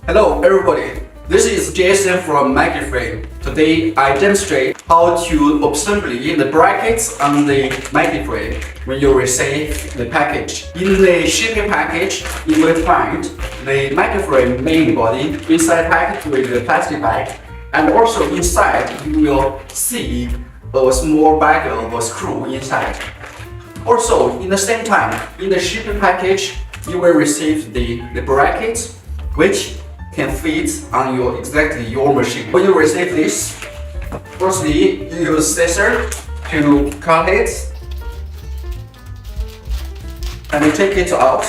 Hello everybody, this is Jason from MaggieFrame. Today I demonstrate how to assembly the brackets on the MaggieFrame when you receive the package. In the shipping package, you will find the MaggieFrame main body inside packed with the plastic bag, and also inside you will see a small bag of a screw inside. Also, in the same time, in the shipping package, you will receive the brackets which can fit on exactly your machine. When you receive this, firstly you use scissor to cut it and take it out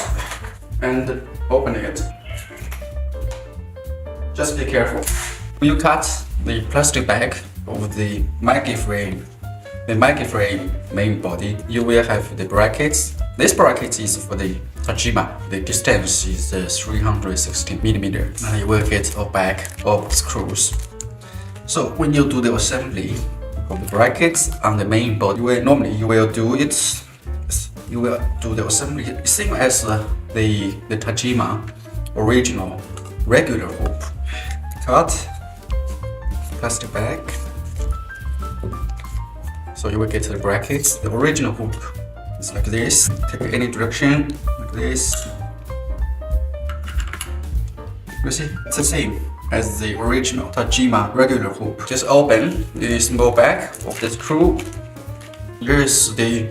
and open it. Just be careful. When you cut the plastic bag of the MaggieFrame main body, you will have the brackets. This bracket is for the Tajima. The distance is 360 millimeter, and you will get a bag of screws. So when you do the assembly of the brackets on the main body, you will do the assembly same as the Tajima original regular hoop. Cut plastic bag. So you will get the brackets. The original hoop is like this. Take any direction, like this. You see, it's the same as the original Tajima regular hoop. Just open the small bag of the screw. Here is the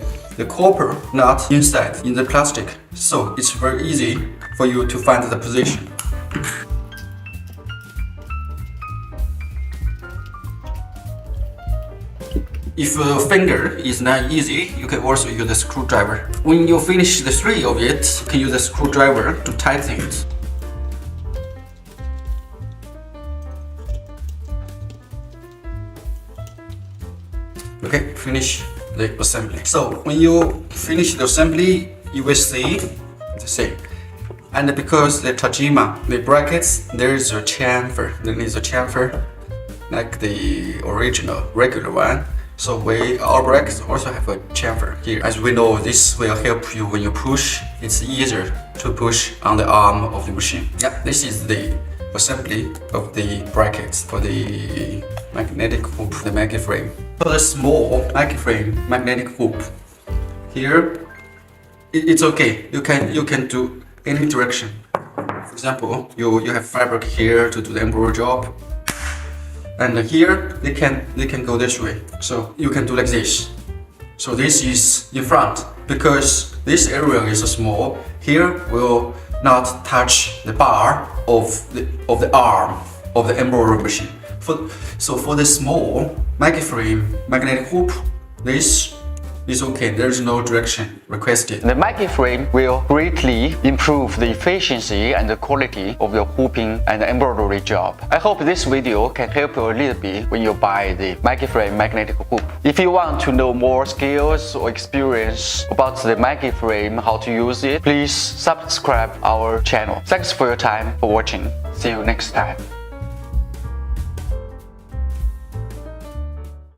copper nut inside in the plastic. So it's very easy for you to find the position. If a finger is not easy, you can also use a screwdriver. When you finish the three of it, you can use a screwdriver to tighten it. Okay, finish the assembly. So when you finish the assembly, you will see the same. And because the Tajima, the brackets, there is a chamfer. There is a chamfer like the original regular one. So our brackets also have a chamfer here. As we know, this will help you when you push. It's easier to push on the arm of the machine. Yeah, this is the assembly of the brackets for the magnetic hoop, the MaggieFrame. For the small MaggieFrame magnetic hoop, here it's okay. You can do any direction. For example, you have fabric here to do the embroidery job. And here they can go this way, so you can do like this. So this is in front because this area is small. Here will not touch the bar of the arm of the embroidery machine. So for the small MaggieFrame magnetic hoop, this is okay. There is no direction requested. The MaggieFrame will greatly improve the efficiency and the quality of your hooping and embroidery job. I hope this video can help you a little bit when you buy the MaggieFrame magnetic hoop. If you want to know more skills or experience about the MaggieFrame, how to use it, please subscribe our channel. Thanks for your time for watching. See you next time.